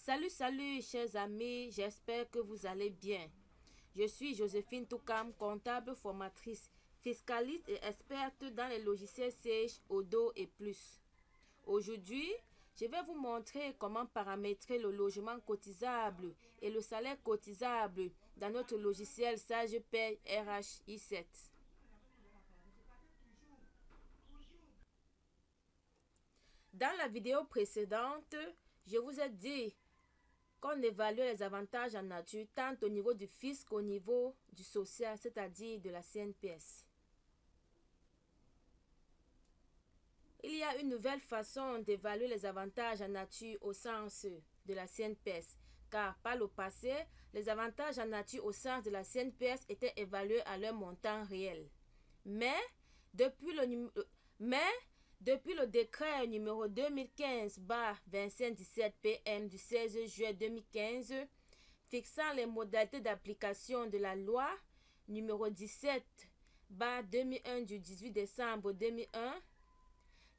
Salut chers amis, j'espère que vous allez bien. Je suis Joséphine Toukam, comptable formatrice, fiscaliste et experte dans les logiciels Sage, Odoo et plus. Aujourd'hui, je vais vous montrer comment paramétrer le logement cotisable et le salaire cotisable dans notre logiciel SagePay RHI7. Dans la vidéo précédente, je vous ai dit qu'on évalue les avantages en nature tant au niveau du fisc qu'au niveau du social, c'est-à-dire de la CNPS. Il y a une nouvelle façon d'évaluer les avantages en nature au sens de la CNPS, car par le passé, les avantages en nature au sens de la CNPS étaient évalués à leur montant réel. Mais depuis le décret numéro 2015-2517 PM du 16 juillet 2015 fixant les modalités d'application de la loi numéro 17-2001 du 18 décembre 2001,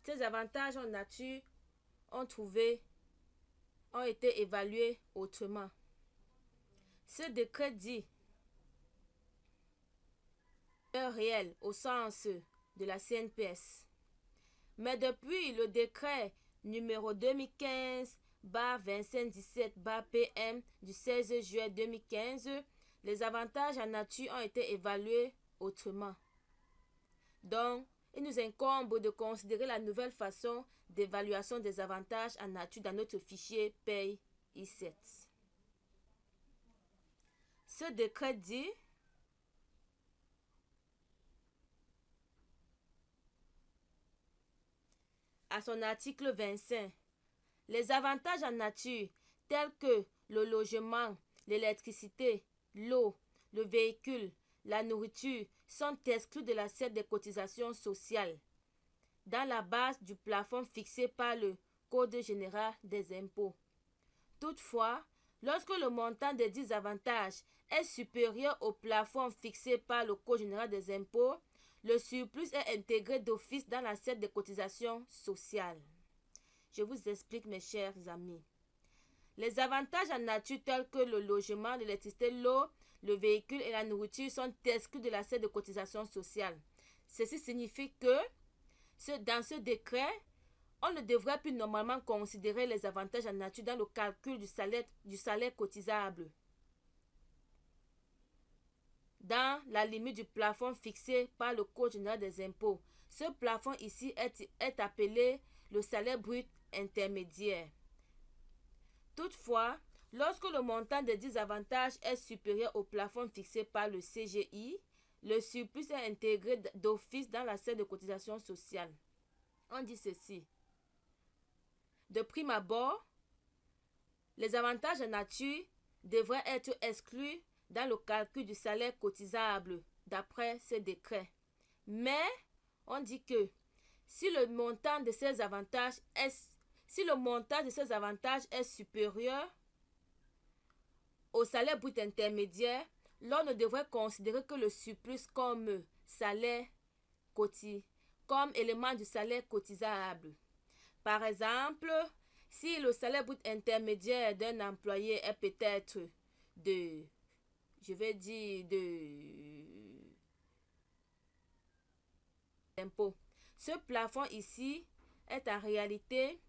ces avantages en nature ont été évalués autrement. Ce décret dit réel au sens de la CNPS. Mais depuis le décret numéro 2015-2517-PM du 16 juillet 2015, les avantages en nature ont été évalués autrement. Donc, il nous incombe de considérer la nouvelle façon d'évaluation des avantages en nature dans notre fichier Paye I7. Ce décret dit à son article 25, les avantages en nature tels que le logement, l'électricité, l'eau, le véhicule, la nourriture sont exclus de l'assiette des cotisations sociales dans la base du plafond fixé par le Code général des impôts. Toutefois, lorsque le montant des dits avantages est supérieur au plafond fixé par le Code général des impôts, le surplus est intégré d'office dans l'assiette des cotisations sociales. Je vous explique, mes chers amis. Les avantages en nature tels que le logement, l'électricité, l'eau, le véhicule et la nourriture sont exclus de l'assiette de cotisation sociale. Ceci signifie que dans ce décret, on ne devrait plus normalement considérer les avantages en nature dans le calcul du salaire cotisable, dans la limite du plafond fixé par le Code général des impôts. Ce plafond ici est appelé le salaire brut intermédiaire. Toutefois, lorsque le montant des dits avantages est supérieur au plafond fixé par le CGI, le surplus est intégré d'office dans l'assiette de cotisation sociale. On dit ceci. De prime abord, les avantages en nature devraient être exclus dans le calcul du salaire cotisable d'après ce décret. Mais on dit que si le montant de ces avantages est supérieur au salaire brut intermédiaire, l'on ne devrait considérer que le surplus comme comme élément du salaire cotisable. Par exemple, si le salaire brut intermédiaire d'un employé est peut-être impôt. Ce plafond ici est en réalité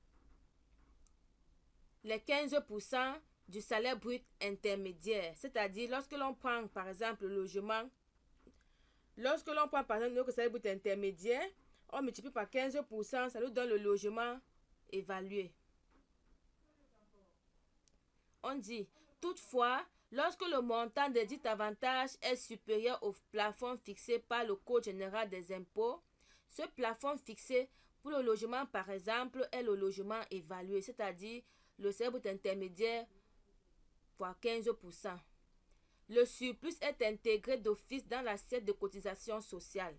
les 15% du salaire brut intermédiaire. C'est-à-dire, lorsque l'on prend par exemple le logement, notre salaire brut intermédiaire, on multiplie par 15%, ça nous donne le logement évalué. On dit, toutefois, lorsque le montant des dits avantages est supérieur au plafond fixé par le Code général des impôts, ce plafond fixé pour le logement, par exemple, est le logement évalué, c'est-à-dire le salaire brut intermédiaire fois 15%. Le surplus est intégré d'office dans l'assiette de cotisation sociale.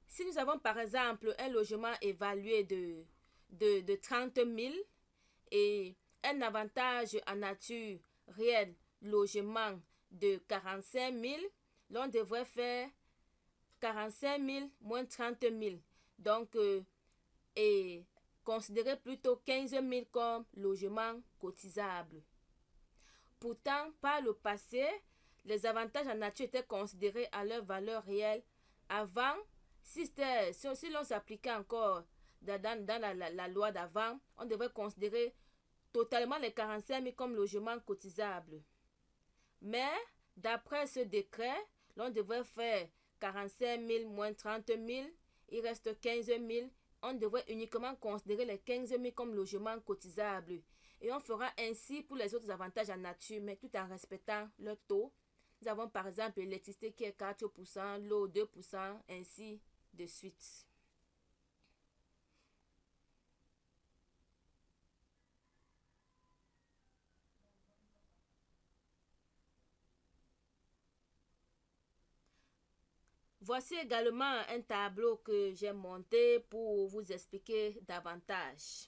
Si nous avons par exemple un logement évalué de 30 000 et un avantage en nature réel logement de 45 000, l'on devrait faire 45 000 moins 30 000. Donc, et considérait plutôt 15 000 comme logement cotisable. Pourtant, par le passé, les avantages en nature étaient considérés à leur valeur réelle. Avant, si l'on s'appliquait encore dans la loi d'avant, on devrait considérer totalement les 45 000 comme logement cotisable. Mais, d'après ce décret, l'on devrait faire 45 000 moins 30 000, il reste 15 000. On devrait uniquement considérer les 15 000 comme logement cotisable. Et on fera ainsi pour les autres avantages en nature, mais tout en respectant leur taux. Nous avons par exemple l'électricité qui est 4%, l'eau 2%, ainsi de suite. Voici également un tableau que j'ai monté pour vous expliquer davantage.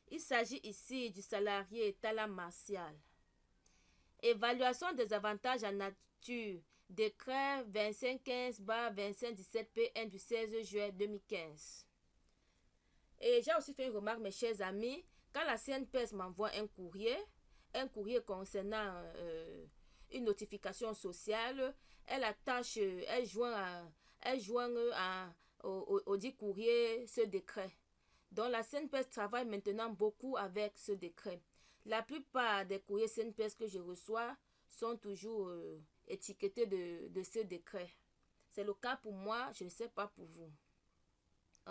Il s'agit ici du salarié talent martial. Évaluation des avantages en nature. Décret 2515/2517 PN du 16 juin 2015. Et j'ai aussi fait une remarque, mes chers amis. Quand la CNPS m'envoie un courrier concernant une notification sociale, elle attache, elle joint au dit courrier ce décret. Donc la CNPS travaille maintenant beaucoup avec ce décret. La plupart des courriers CNPS que je reçois sont toujours étiquetés de ce décret. C'est le cas pour moi, je ne sais pas pour vous.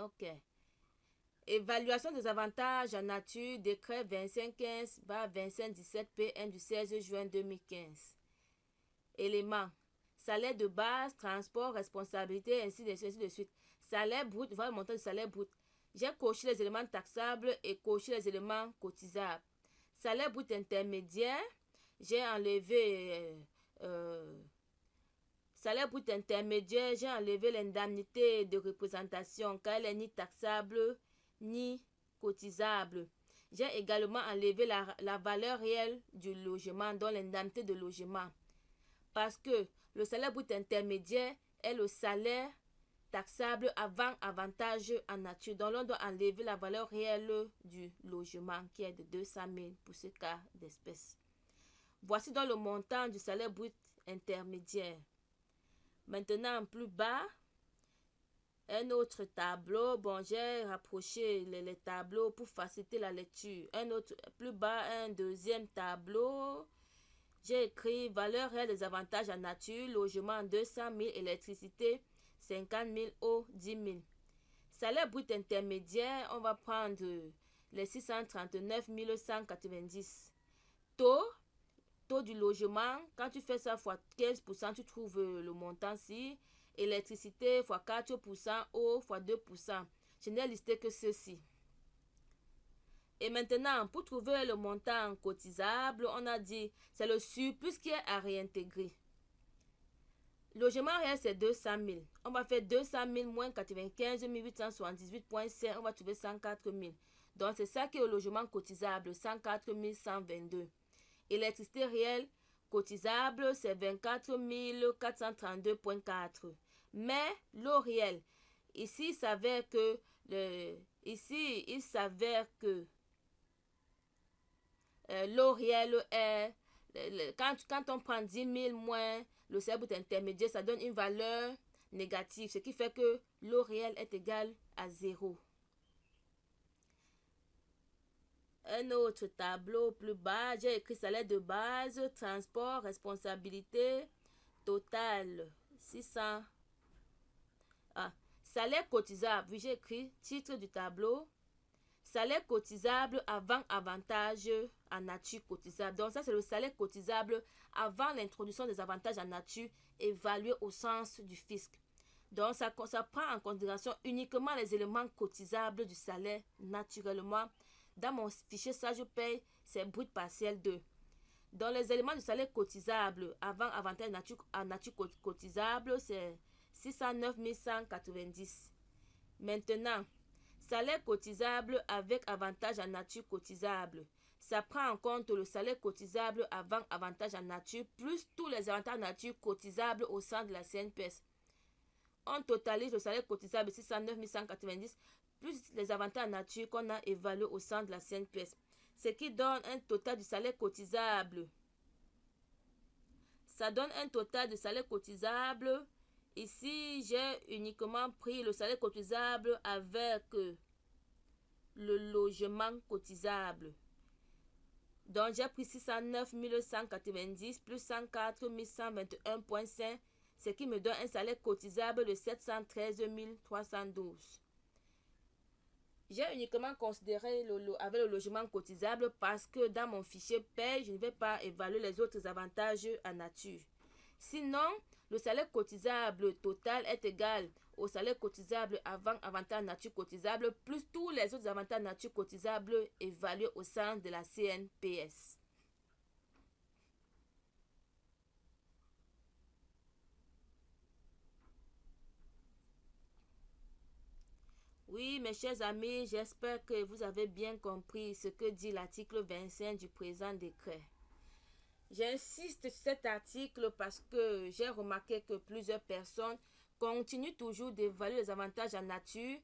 Ok. Évaluation des avantages en nature, décret 2515/2517 PN du 16 juin 2015. Éléments. Salaire de base, transport, responsabilité, ainsi de suite. Salaire brut, voilà le montant du salaire brut. J'ai coché les éléments taxables et coché les éléments cotisables. Salaire brut intermédiaire, j'ai enlevé salaire brut intermédiaire, j'ai enlevé l'indemnité de représentation car elle n'est ni taxable ni cotisable. J'ai également enlevé la valeur réelle du logement, dont l'indemnité de logement. Parce que le salaire brut intermédiaire est le salaire taxable avant avantage en nature. Donc, on doit enlever la valeur réelle du logement qui est de 200 000 pour ce cas d'espèce. Voici donc le montant du salaire brut intermédiaire. Maintenant, plus bas, un autre tableau. Bon, j'ai rapproché les tableaux pour faciliter la lecture. Un autre, plus bas, un deuxième tableau. J'ai écrit valeur réelle des avantages en nature, logement 200 000, électricité 50 000, eau 10 000. Salaire brut intermédiaire, on va prendre les 639 190. Taux du logement, quand tu fais ça fois 15%, tu trouves le montant-ci. Électricité fois 4%, eau fois 2%. Je n'ai listé que ceci. Et maintenant, pour trouver le montant cotisable, on a dit c'est le surplus qui est à réintégrer. Logement réel, c'est 200 000. On va faire 200 000 moins 95 878,5. On va trouver 104 000. Donc, c'est ça qui est au logement cotisable, 104 122. Électricité réelle cotisable, c'est 24 432,4. Mais l'eau réelle, ici, il s'avère que l'eau réelle est, quand on prend 10 000 moins le salaire brut intermédiaire, ça donne une valeur négative, ce qui fait que l'eau réelle est égale à 0. Un autre tableau plus bas, j'ai écrit salaire de base, transport, responsabilité, total 600. Salaire cotisable, j'ai écrit titre du tableau. Salaire cotisable avant avantage en nature cotisable. Donc ça, c'est le salaire cotisable avant l'introduction des avantages en nature évalués au sens du fisc. Donc ça prend en considération uniquement les éléments cotisables du salaire naturellement. Dans mon fichier, ça, je paye, c'est brut partiel 2. Dans les éléments du salaire cotisable avant avantage en nature cotisable, c'est 609 190. Maintenant, salaire cotisable avec avantage en nature cotisable. Ça prend en compte le salaire cotisable avant avantage en nature plus tous les avantages en nature cotisables au sein de la CNPS. On totalise le salaire cotisable 609 190 plus les avantages en nature qu'on a évalués au sein de la CNPS, ce qui donne un total du salaire cotisable. Ça donne un total de salaire cotisable. Ici, j'ai uniquement pris le salaire cotisable avec le logement cotisable. Donc, j'ai pris 609 190 plus 104 121,5, ce qui me donne un salaire cotisable de 713 312. J'ai uniquement considéré avec le logement cotisable parce que dans mon fichier paye, je ne vais pas évaluer les autres avantages en nature. Sinon, le salaire cotisable total est égal au salaire cotisable avant avantage nature cotisable plus tous les autres avantages nature cotisables évalués au sein de la CNPS. Oui, mes chers amis, j'espère que vous avez bien compris ce que dit l'article 25 du présent décret. J'insiste sur cet article parce que j'ai remarqué que plusieurs personnes continuent toujours d'évaluer les avantages en nature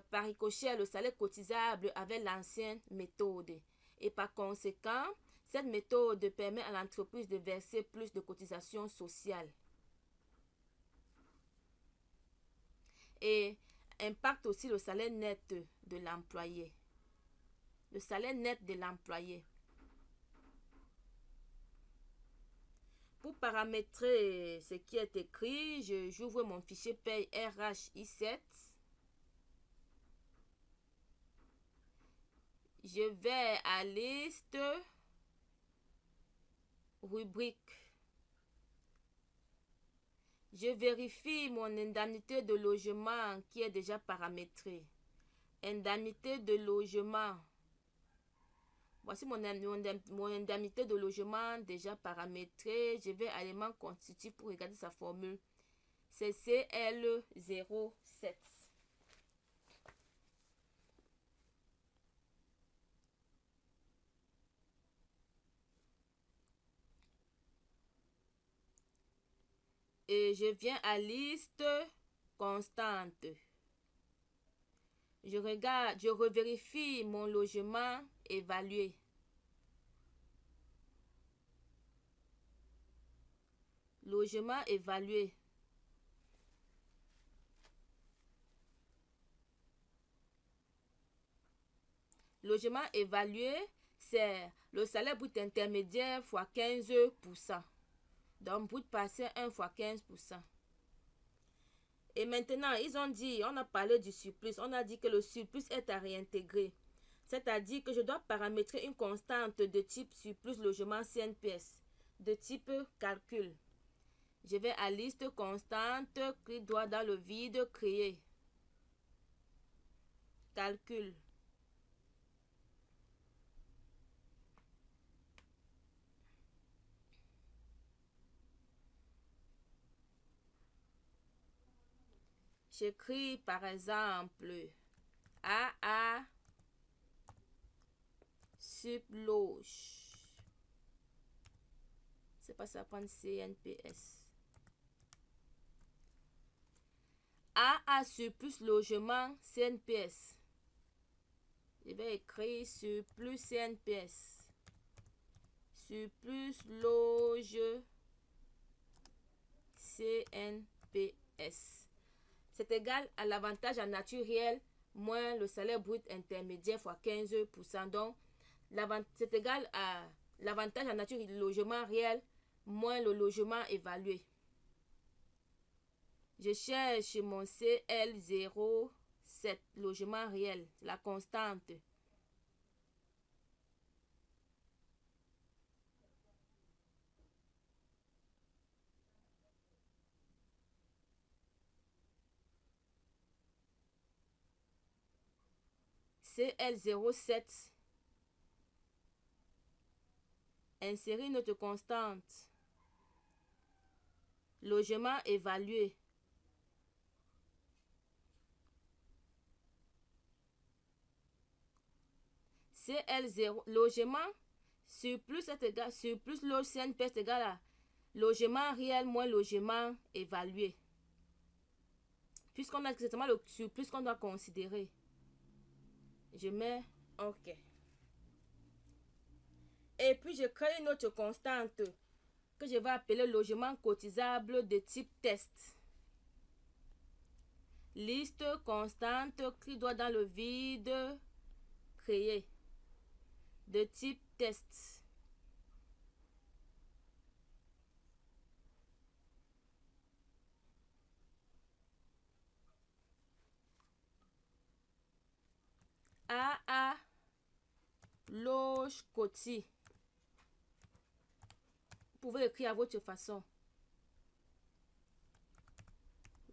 par ricochet le salaire cotisable avec l'ancienne méthode. Et par conséquent, cette méthode permet à l'entreprise de verser plus de cotisations sociales. Et impacte aussi le salaire net de l'employé. Le salaire net de l'employé. Pour paramétrer ce qui est écrit, j'ouvre mon fichier paye RHI7. Je vais à liste, rubrique. Je vérifie mon indemnité de logement qui est déjà paramétrée. Indemnité de logement. Voici mon indemnité de logement déjà paramétrée. Je vais à l'élément constitutif pour regarder sa formule. C'est CL07. Et je viens à liste constante. Je regarde, je revérifie mon logement évalué. Logement évalué. Logement évalué, c'est le salaire brut intermédiaire fois 15%. Donc, brut partiel 1 fois 15%. Et maintenant, ils ont dit, on a parlé du surplus. On a dit que le surplus est à réintégrer. C'est-à-dire que je dois paramétrer une constante de type surplus logement CNPS, de type calcul. Je vais à liste constante, clic droit dans le vide, créer. Calcul. J'écris par exemple AA subloge. C'est pas ça prendre CNPS. AA surplus logement CNPS. Je vais écrire surplus CNPS. Surplus loge CNPS. C'est égal à l'avantage en nature réelle moins le salaire brut intermédiaire fois 15%. Donc, c'est égal à l'avantage en nature logement réel moins le logement évalué. Je cherche mon CL07, logement réel, la constante. CL07. Insérer notre constante. Logement évalué. CL0, logement, surplus est égal, surplus loge CNPS est égal à logement réel moins logement évalué. Puisqu'on a exactement le surplus qu'on doit considérer. Je mets OK. Et puis, je crée une autre constante que je vais appeler logement cotisable de type test. Liste constante qui doit dans le vide créer de type test. AA loge coti. Vous pouvez écrire à votre façon.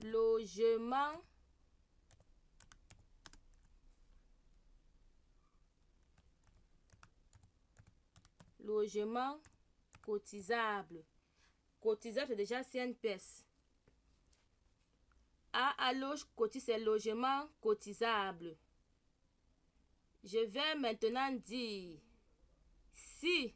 Logement cotisable. Cotisable, c'est déjà CNPS. AA loge coti, c'est logement cotisable. Je vais maintenant dire si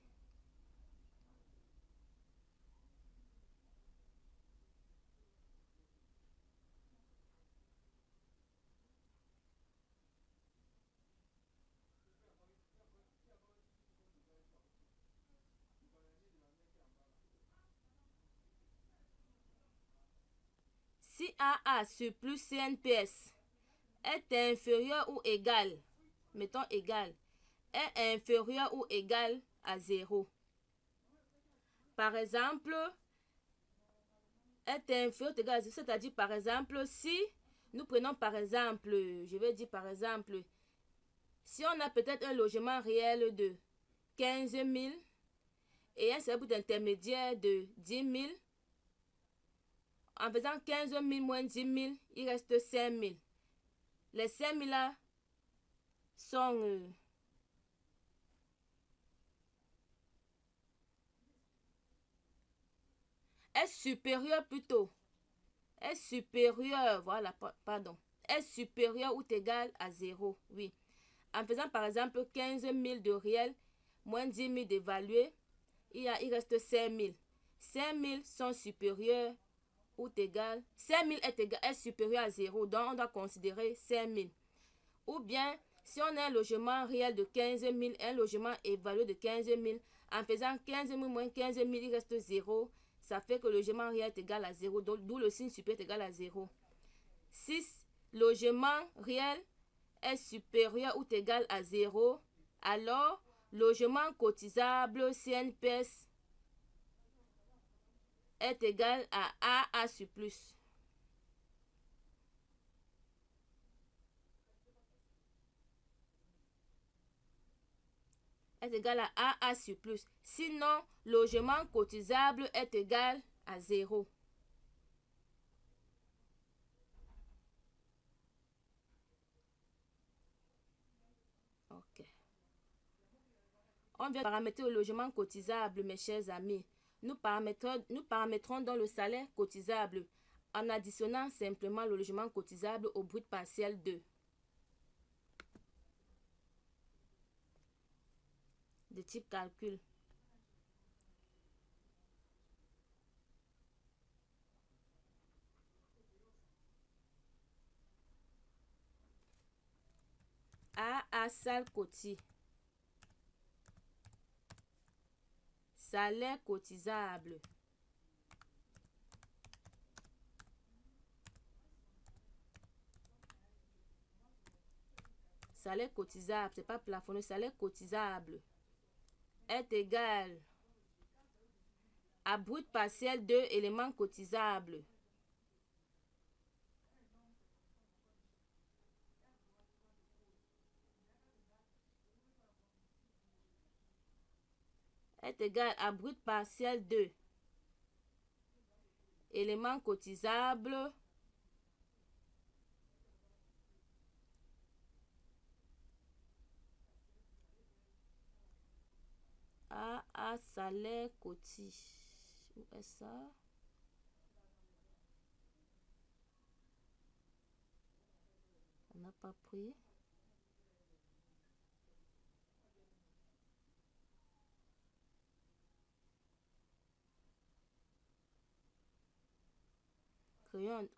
AA surplus CNPS est inférieur ou égal, mettons égal, est inférieur ou égal à 0. Par exemple, est inférieur ou égal à 0, c'est-à-dire par exemple, si nous prenons par exemple, je vais dire par exemple, si on a peut-être un logement réel de 15 000 et un salaire intermédiaire de 10 000, en faisant 15 000 moins 10 000, il reste 5 000. Les 5 000 là sont est supérieur plutôt. Est supérieur, voilà, pardon. Est supérieur ou égal à 0, oui. En faisant par exemple 15 000 de réel moins 10 000 d'évalué, il reste 5 000. 5 000 sont supérieurs ou égal. 5 000 est supérieur à 0, donc on doit considérer 5 000. Ou bien, si on a un logement réel de 15 000, un logement évalué de 15 000, en faisant 15 000 moins 15 000, il reste 0. Ça fait que le logement réel est égal à 0, d'où le signe supérieur est égal à 0. Si le logement réel est supérieur ou égal à 0, alors logement cotisable CNPS est égal à AA surplus. Est égal à AA surplus. Sinon, logement cotisable est égal à 0. Ok. On vient de paramétrer le logement cotisable, mes chers amis. Nous paramétrons dans le salaire cotisable en additionnant simplement le logement cotisable au brut partiel 2. De type calcul. AA salle coti. Salaire cotisable. Salaire cotisable, c'est pas plafonné, salaire cotisable est égal à brut partiel 2 éléments cotisables. Est égal à brut partiel 2 éléments cotisables à salaire coti. Où est ça? On n'a pas pris.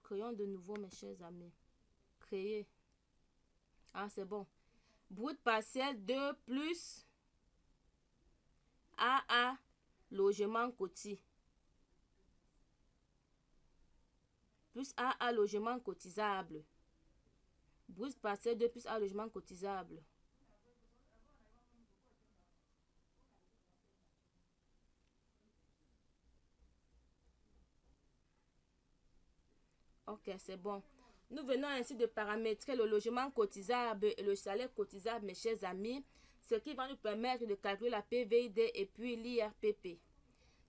Créons de nouveau, mes chers amis. Créer. Ah, c'est bon. Brut partiel 2 plus AA logement quotidien. Plus AA logement cotisable. Brut partiel 2 plus AA logement cotisable. Ok, c'est bon. Nous venons ainsi de paramétrer le logement cotisable et le salaire cotisable, mes chers amis, ce qui va nous permettre de calculer la PVID et puis l'IRPP.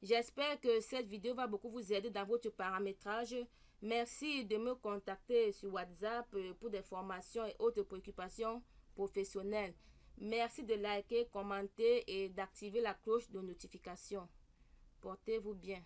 J'espère que cette vidéo va beaucoup vous aider dans votre paramétrage. Merci de me contacter sur WhatsApp pour des formations et autres préoccupations professionnelles. Merci de liker, commenter et d'activer la cloche de notification. Portez-vous bien.